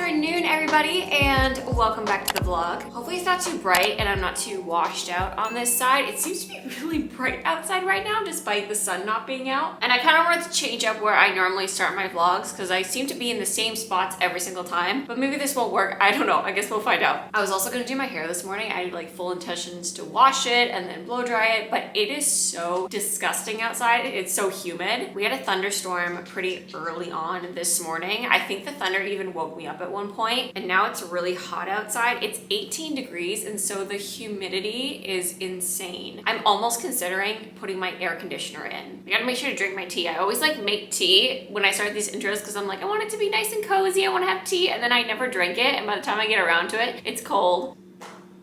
afternoon, everybody, and welcome back to the vlog. Hopefully it's not too bright and I'm not too washed out on this side. It seems to be really bright outside right now despite the sun not being out. And I kind of wanted to change up where I normally start my vlogs because I seem to be in the same spots every single time. But maybe this won't work. I don't know. I guess we'll find out. I was also going to do my hair this morning. I had like full intentions to wash it and then blow dry it, but it is so disgusting outside. It's so humid. We had a thunderstorm pretty early on this morning. I think the thunder even woke me up at one point, and now it's really hot outside. It's 18 degrees, and so the humidity is insane. I'm almost considering putting my air conditioner in. I gotta make sure to drink my tea. I always like make tea when I start these intros because I'm like, I want it to be nice and cozy. I want to have tea, and then I never drink it, and by the time I get around to it, it's cold.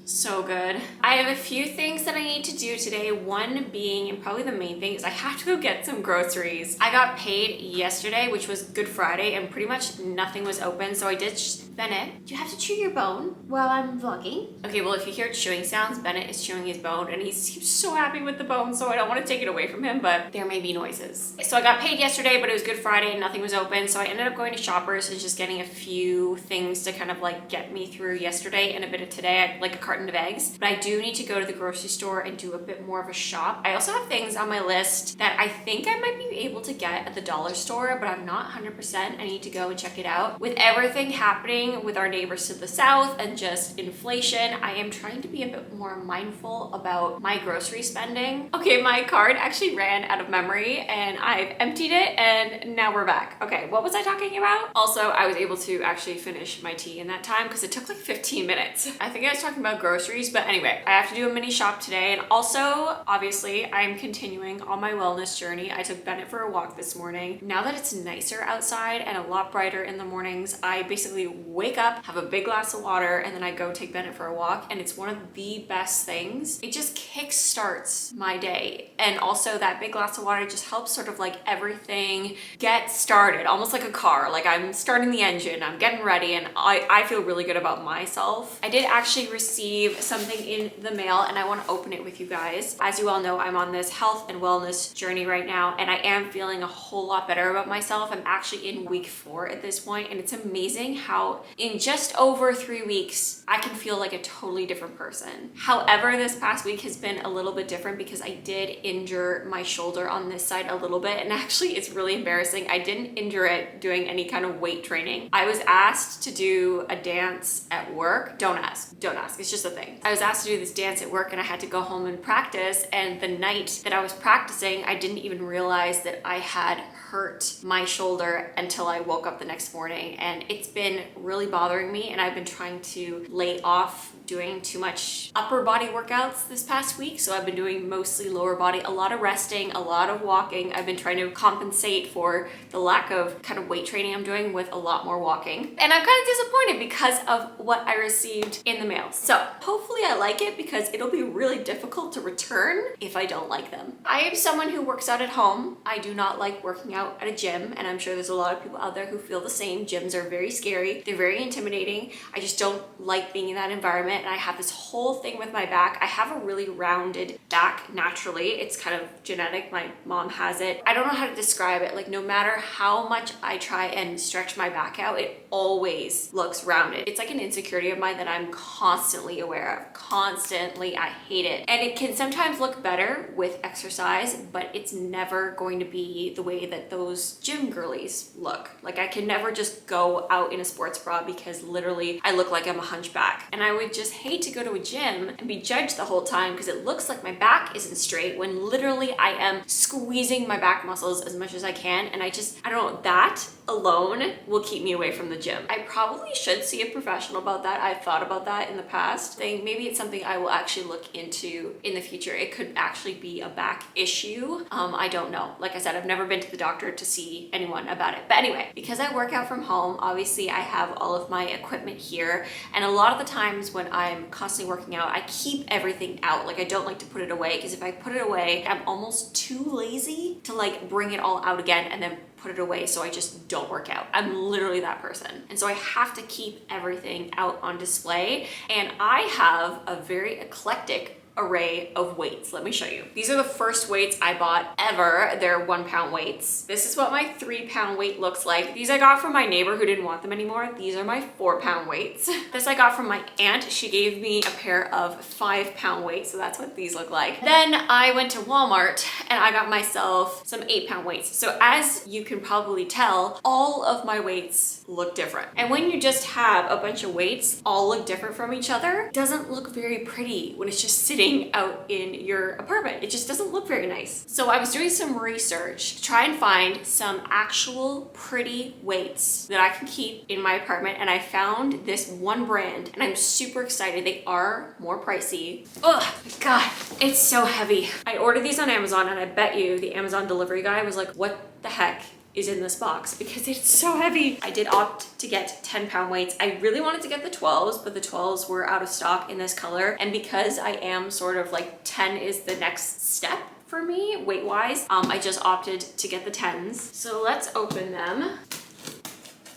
So good. I have a few things that I need to do today. One being, and probably the main thing, is I have to go get some groceries. I got paid yesterday, which was Good Friday, and pretty much nothing was open. So I ditched Bennet. Do you have to chew your bone while I'm vlogging? Okay, well, if you hear chewing sounds, Bennet is chewing his bone, and he seems so happy with the bone, so I don't want to take it away from him, but there may be noises. So I got paid yesterday, but it was Good Friday and nothing was open. So I ended up going to Shoppers and just getting a few things to kind of like get me through yesterday and a bit of today. I had like a carton of eggs, but I do need to go to the grocery store and do a bit more of a shop. I also have things on my list that I think I might be able to get at the dollar store, but I'm not 100%. I need to go and check it out. With everything happening with our neighbors to the south and just inflation, I am trying to be a bit more mindful about my grocery spending. Okay, my card actually ran out of memory and I've emptied it, and now we're back. Okay, what was I talking about? Also, I was able to actually finish my tea in that time because it took like 15 minutes. I think I was talking about groceries, but anyway, I have to do a mini shop today. And also, obviously, I'm continuing on my wellness journey. I took Bennet for a walk this morning. Now that it's nicer outside and a lot brighter in the mornings, I basically wake up, have a big glass of water, and then I go take Bennet for a walk. And it's one of the best things. It just kickstarts my day. And also that big glass of water just helps sort of like everything get started, almost like a car. Like I'm starting the engine, I'm getting ready, and I feel really good about myself. I did actually receive something in the mail and I want to open it with you guys. As you all know, I'm on this health and wellness journey right now, and I am feeling a whole lot better about myself. I'm actually in week 4 at this point, and it's amazing how in just over 3 weeks, I can feel like a totally different person. However, this past week has been a little bit different because I did injure my shoulder on this side a little bit, and actually it's really embarrassing. I didn't injure it doing any kind of weight training. I was asked to do a dance at work. Don't ask, it's just a thing. I was asked to do this dance at work and I had to go home and practice, and the night that I was practicing, I didn't even realize that I had hurt my shoulder until I woke up the next morning, and it's been really bothering me, and I've been trying to lay off doing too much upper body workouts this past week. So I've been doing mostly lower body, a lot of resting, a lot of walking. I've been trying to compensate for the lack of kind of weight training I'm doing with a lot more walking. And I'm kind of disappointed because of what I received in the mail. So hopefully I like it because it'll be really difficult to return if I don't like them. I am someone who works out at home. I do not like working out at a gym, and I'm sure there's a lot of people out there who feel the same. Gyms are very scary. They're very intimidating. I just don't like being in that environment. And I have this whole thing with my back. I have a really rounded back naturally. It's kind of genetic. My mom has it. I don't know how to describe it. Like no matter how much I try and stretch my back out, it always looks rounded. It's like an insecurity of mine that I'm constantly aware of. Constantly. I hate it. And it can sometimes look better with exercise, but it's never going to be the way that those gym girlies look. Like I can never just go out in a sports bra because literally I look like I'm a hunchback. And I would just hate to go to a gym and be judged the whole time because it looks like my back isn't straight when literally I am squeezing my back muscles as much as I can. And I don't know, that alone will keep me away from the gym. I probably should see a professional about that. I've thought about that in the past. Think maybe it's something I will actually look into in the future. It could actually be a back issue. I don't know. Like I said, I've never been to the doctor to see anyone about it. But anyway, because I work out from home, obviously I have all of my equipment here. And a lot of the times when I'm constantly working out, I keep everything out. Like I don't like to put it away because if I put it away, I'm almost too lazy to like bring it all out again and then put it away, so I just don't work out. I'm literally that person. And so I have to keep everything out on display. And I have a very eclectic array of weights. Let me show you. These are the first weights I bought ever. They're 1 pound weights. This is what my 3 pound weight looks like. These I got from my neighbor who didn't want them anymore. These are my 4 pound weights. This I got from my aunt. She gave me a pair of 5 pound weights. So that's what these look like. Then I went to Walmart and I got myself some 8 pound weights. So as you can probably tell, all of my weights look different. And when you just have a bunch of weights all look different from each other, it doesn't look very pretty when it's just sitting out in your apartment. It just doesn't look very nice. So I was doing some research to try and find some actual pretty weights that I can keep in my apartment, and I found this one brand and I'm super excited. They are more pricey. Oh my God, it's so heavy. I ordered these on Amazon and I bet you the Amazon delivery guy was like, what the heck is in this box, because it's so heavy. I did opt to get 10 pound weights. I really wanted to get the 12s, but the 12s were out of stock in this color. And because I am sort of like 10 is the next step for me weight wise, I just opted to get the 10s. So let's open them.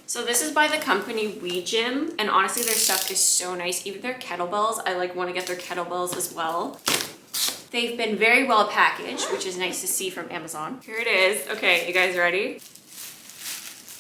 So this is by the company WeGym, and honestly their stuff is so nice. Even their kettlebells, I like want to get their kettlebells as well. They've been very well packaged, which is nice to see from Amazon. Here it is. Okay, you guys ready?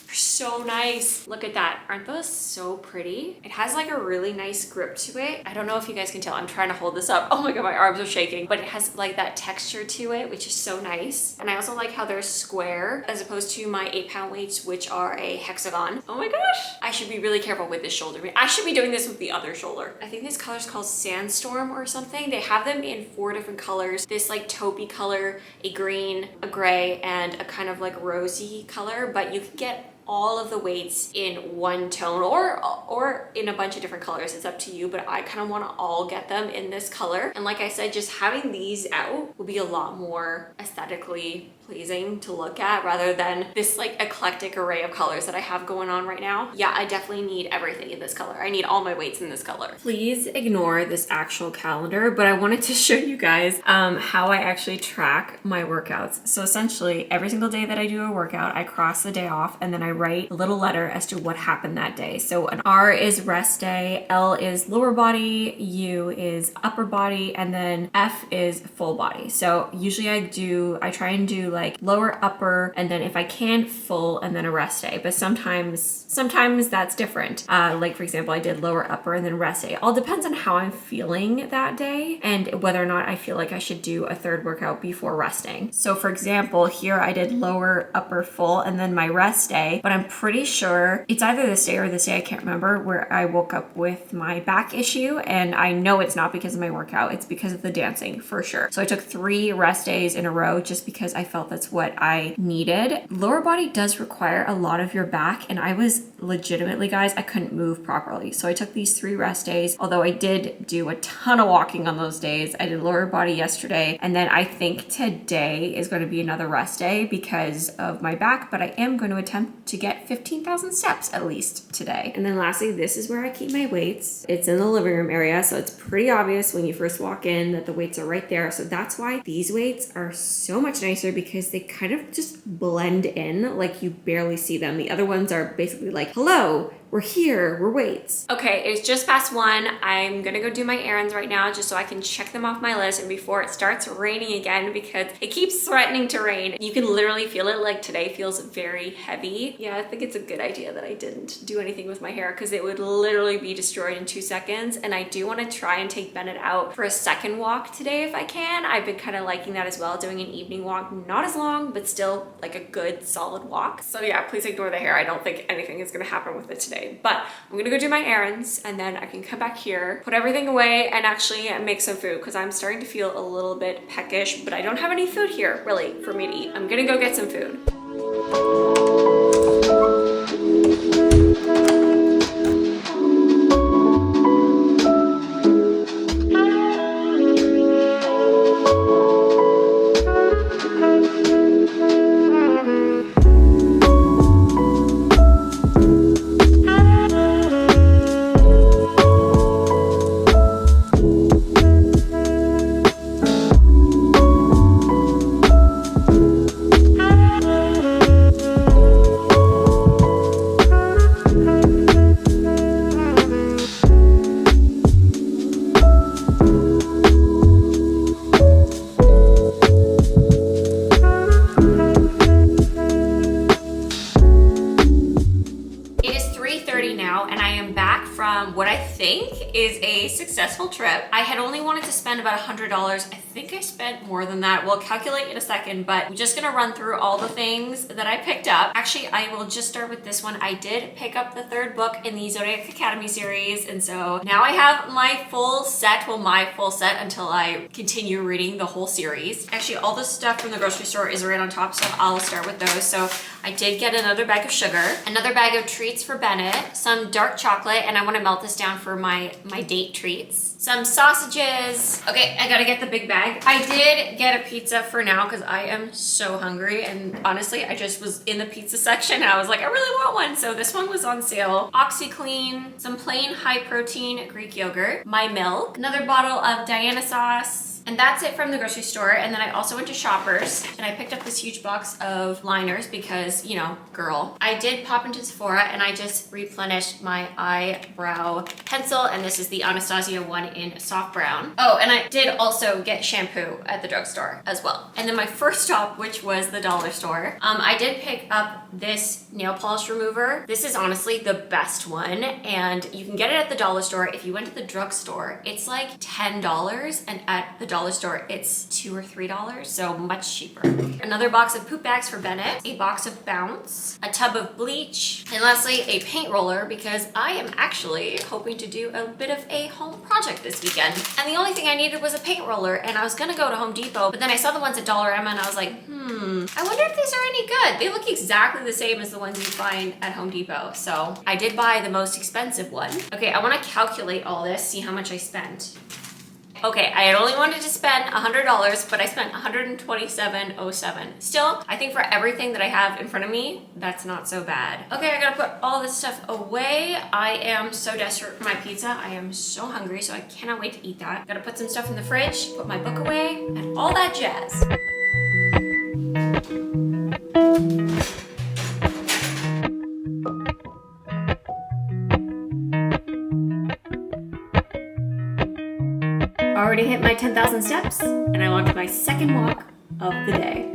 They're so nice. Look at that. Aren't those so pretty? It has like a really nice grip to it. I don't know if you guys can tell. I'm trying to hold this up. Oh my God, my arms are shaking. But it has like that texture to it, which is so nice. And I also like how they're square as opposed to my 8 pound weights, which are a hexagon. Oh my gosh. I should be really careful with this shoulder. I should be doing this with the other shoulder. I think this color is called Sandstorm or something. They have them in 4 different colors. This like taupey color, a green, a gray, and a kind of like rosy color. But you can get all of the weights in one tone or in a bunch of different colors. It's up to you, but I kind of want to all get them in this color. And like I said, just having these out will be a lot more aesthetically pleasing to look at rather than this like eclectic array of colors that I have going on right now. Yeah, I definitely need everything in this color. I need all my weights in this color. Please ignore this actual calendar, but I wanted to show you guys how I actually track my workouts. So essentially every single day that I do a workout, I cross the day off and then I write a little letter as to what happened that day. So an R is rest day, L is lower body, U is upper body, and then F is full body. So usually I try and do like lower, upper, and then if I can, full, and then a rest day. But sometimes that's different. Like for example, I did lower, upper, and then rest day. All depends on how I'm feeling that day and whether or not I feel like I should do a third workout before resting. So for example, here I did lower, upper, full, and then my rest day, but I'm pretty sure it's either this day or this day, I can't remember, where I woke up with my back issue, and I know it's not because of my workout, it's because of the dancing for sure. So I took 3 rest days in a row just because I felt that's what I needed. Lower body does require a lot of your back, and I was legitimately, guys, I couldn't move properly. So I took these 3 rest days, although I did do a ton of walking on those days. I did lower body yesterday, and then I think today is going to be another rest day because of my back, but I am going to attempt to get 15,000 steps at least today. And then lastly, this is where I keep my weights. It's in the living room area, so it's pretty obvious when you first walk in that the weights are right there. So that's why these weights are so much nicer, because they kind of just blend in, like you barely see them. The other ones are basically like, hello, we're here, we're weights. Okay, it's just past 1. I'm gonna go do my errands right now just so I can check them off my list and before it starts raining again, because it keeps threatening to rain. You can literally feel it. Like today feels very heavy. Yeah, I think it's a good idea that I didn't do anything with my hair because it would literally be destroyed in 2 seconds. And I do want to try and take Bennet out for a second walk today if I can. I've been kind of liking that as well, doing an evening walk, not as long, but still like a good solid walk. So yeah, please ignore the hair. I don't think anything is gonna happen with it today. But I'm gonna go do my errands and then I can come back here, put everything away, and actually make some food because I'm starting to feel a little bit peckish, but I don't have any food here really for me to eat. I'm gonna go get some food. right now, and I am back from what I think is a successful trip. I had only wanted to spend about $100. I think I spent more than that. We'll calculate in a second, but I'm just gonna run through all the things that I picked up. Actually, I will just start with this one. I did pick up the third book in the Zodiac Academy series, and so now I have my full set, well, my full set until I continue reading the whole series. Actually, all the stuff from the grocery store is right on top, so I'll start with those. So I did get another bag of sugar, another bag of treats for Bennet, some dark chocolate, and I want to melt this down for my date treats. Some sausages. Okay, I gotta get the big bag. I did get a pizza for now because I am so hungry, and honestly, I just was in the pizza section and I was like, I really want one. So this one was on sale. OxyClean, some plain high protein Greek yogurt, my milk, another bottle of Diana sauce, and that's it from the grocery store. And then I also went to Shoppers and I picked up this huge box of liners because, you know, girl. I did pop into Sephora and I just replenished my eyebrow pencil, and this is the Anastasia one in soft brown. Oh, and I did also get shampoo at the drugstore as well. And then my first stop, which was the dollar store, I did pick up this nail polish remover. This is honestly the best one, and you can get it at the dollar store. If you went to the drugstore, it's like $10, and at the dollar store, it's $2 or $3, so much cheaper. Another box of poop bags for Bennet, a box of Bounce, a tub of bleach, and lastly, a paint roller because I am actually hoping to do a bit of a home project this weekend. And the only thing I needed was a paint roller, and I was gonna go to Home Depot, but then I saw the ones at Dollarama and I was like, I wonder if these are any good. They look exactly the same as the ones you find at Home Depot. So I did buy the most expensive one. Okay, I wanna calculate all this, see how much I spent. Okay, I had only wanted to spend $100, but I spent $127.07. Still, I think for everything that I have in front of me, that's not so bad. Okay, I gotta put all this stuff away. I am so desperate for my pizza. I am so hungry, so I cannot wait to eat that. Gotta put some stuff in the fridge, put my book away, and all that jazz. Already hit my 10,000 steps, and I launched my second walk of the day.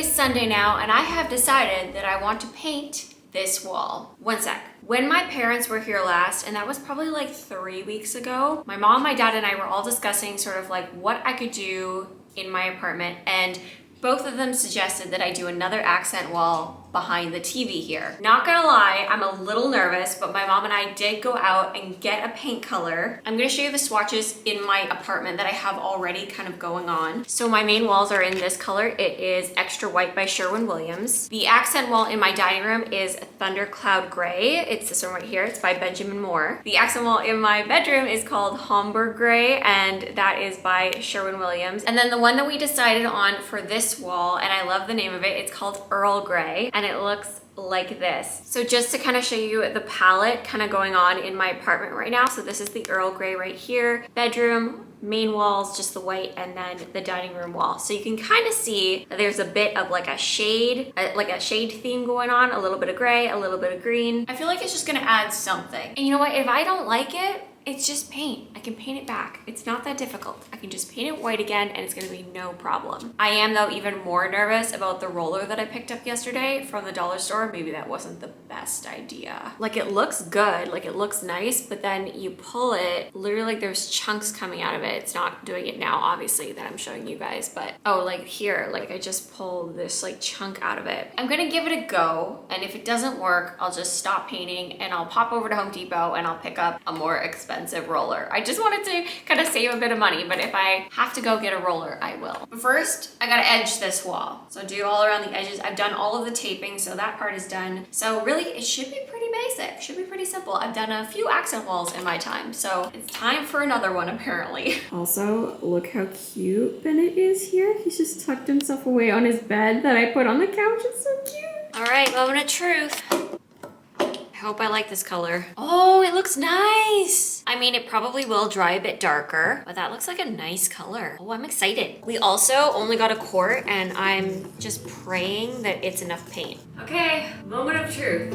Sunday now, and I have decided that I want to paint this wall. One sec. When my parents were here last, and that was probably like 3 weeks ago, my mom, my dad, and I were all discussing sort of like what I could do in my apartment, and both of them suggested that I do another accent wall behind the TV here. Not gonna lie, I'm a little nervous, but my mom and I did go out and get a paint color. I'm gonna show you the swatches in my apartment that I have already kind of going on. So my main walls are in this color. It is Extra White by Sherwin-Williams. The accent wall in my dining room is Thundercloud Gray. It's this one right here. It's by Benjamin Moore. The accent wall in my bedroom is called Homburg Gray, and that is by Sherwin-Williams. And then the one that we decided on for this wall, and I love the name of it, it's called Earl Grey, and it looks like this. So just to kind of show you the palette kind of going on in my apartment right now. So this is the Earl Grey right here, bedroom, main walls, just the white, and then the dining room wall. So you can kind of see that there's a bit of like a shade theme going on, a little bit of gray, a little bit of green. I feel like it's just gonna add something. And you know what, if I don't like it, It's just paint. I can paint it back. It's not that difficult. I can just paint it white again and it's gonna be no problem. I am though even more nervous about the roller that I picked up yesterday from the dollar store. Maybe that wasn't the best idea. Like it looks good, like it looks nice, but then you pull it, literally like there's chunks coming out of it. It's not doing it now, obviously, that I'm showing you guys, but oh, like here, like I just pulled this like chunk out of it. I'm gonna give it a go, and if it doesn't work, I'll just stop painting and I'll pop over to Home Depot and I'll pick up a more expensive roller. I just wanted to kind of save a bit of money, but if I have to go get a roller, I will. But first, I gotta edge this wall. So do all around the edges. I've done all of the taping, so that part is done. So really, it should be pretty basic. Should be pretty simple. I've done a few accent walls in my time, so it's time for another one apparently. Also, look how cute Bennet is here. He's just tucked himself away on his bed that I put on the couch. It's so cute. All right, moment of truth. I hope I like this color. Oh, it looks nice. I mean, it probably will dry a bit darker, but that looks like a nice color. Oh, I'm excited. We also only got a quart and I'm just praying that it's enough paint. Okay, moment of truth.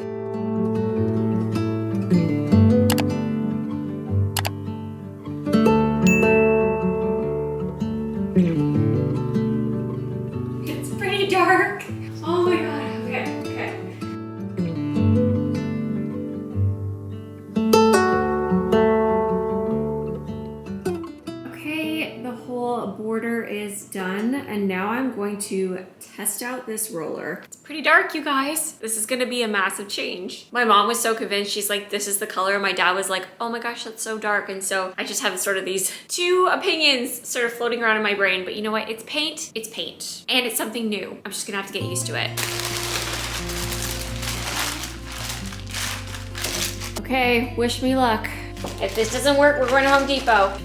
It's pretty dark. Oh my God, okay, okay. Okay, the whole border is done, and now I'm going to test out this roller. It's pretty dark, you guys. This is gonna be a massive change. My mom was so convinced. She's like, this is the color. My dad was like, oh my gosh, that's so dark. And so I just have sort of these two opinions sort of floating around in my brain, but you know what? It's paint, and it's something new. I'm just gonna have to get used to it. Okay, wish me luck. If this doesn't work, we're going to Home Depot.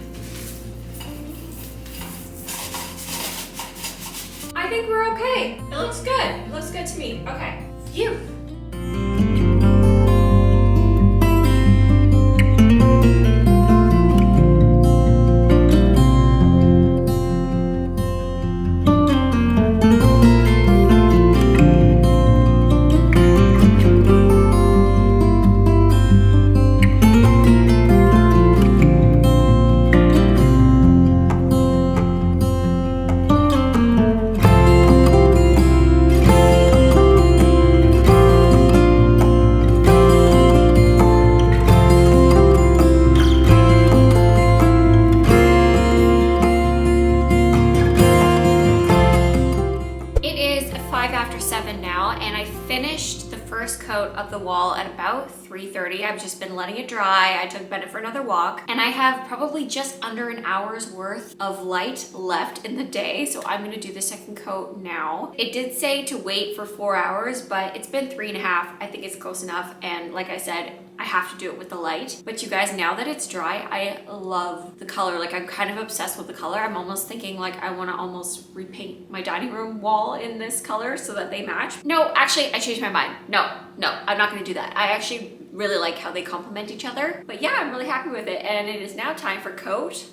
I think we're okay. It looks good. It looks good to me. Okay. Phew. Of the wall at about 3:30. I've just been letting it dry. I took Bennet for another walk and I have probably just under an hour's worth of light left in the day. So I'm gonna do the second coat now. It did say to wait for 4 hours, but it's been 3.5. I think it's close enough. And like I said, I have to do it with the light. But you guys, now that it's dry, I love the color. Like I'm kind of obsessed with the color. I'm almost thinking like I wanna almost repaint my dining room wall in this color so that they match. No, actually I changed my mind. No, I'm not gonna do that. I actually really like how they complement each other. But yeah, I'm really happy with it. And it is now time for coat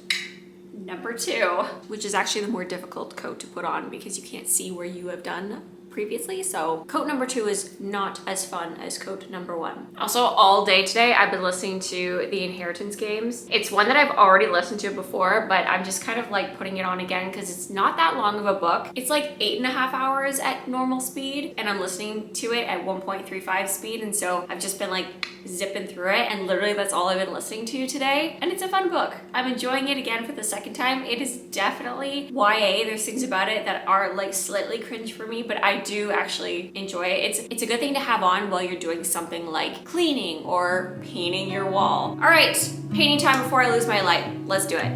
number 2, which is actually the more difficult coat to put on because you can't see where you have done previously. So coat number 2 is not as fun as coat number 1. Also, all day today, I've been listening to the Inheritance games. It's one that I've already listened to before, but I'm just kind of like putting it on again because it's not that long of a book. It's like 8.5 hours at normal speed, and I'm listening to it at 1.35 speed. And so I've just been like zipping through it, and literally that's all I've been listening to today. And it's a fun book. I'm enjoying it again for the second time. It is definitely YA. There's things about it that are like slightly cringe for me, but I do actually enjoy it. It's a good thing to have on while you're doing something like cleaning or painting your wall. All right, painting time before I lose my light. Let's do it.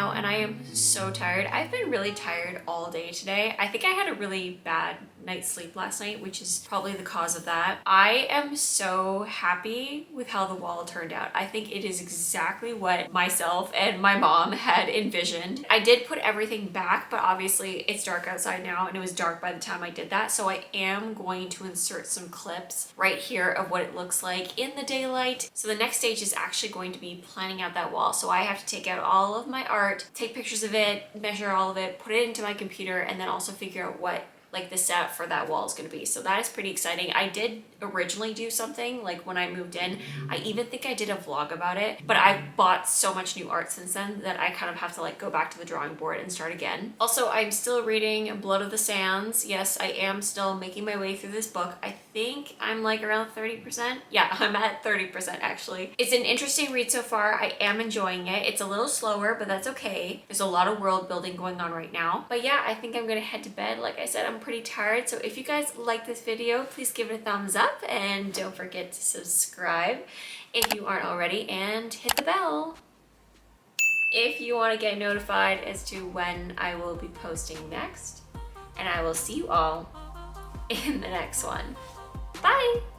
now and I am so tired. I've been really tired all day today. I think I had a really bad night's sleep last night, which is probably the cause of that. I am so happy with how the wall turned out. I think it is exactly what myself and my mom had envisioned. I did put everything back, but obviously it's dark outside now and it was dark by the time I did that. So I am going to insert some clips right here of what it looks like in the daylight. So the next stage is actually going to be planning out that wall. So I have to take out all of my art, take pictures of it, measure all of it, put it into my computer, and then also figure out what like the setup for that wall is going to be. So that is pretty exciting. I did originally do something like when I moved in. I even think I did a vlog about it, but I bought so much new art since then that I kind of have to like go back to the drawing board and start again. Also, I'm still reading Blood of the Sands. Yes, I am still making my way through this book. I think I'm like around 30%. Yeah, I'm at 30% actually. It's an interesting read so far. I am enjoying it. It's a little slower, but that's okay. There's a lot of world building going on right now. But yeah, I think I'm gonna head to bed. Like I said, I'm pretty tired. So if you guys like this video, please give it a thumbs up and don't forget to subscribe if you aren't already and hit the bell if you want to get notified as to when I will be posting next. And I will see you all in the next one. Bye!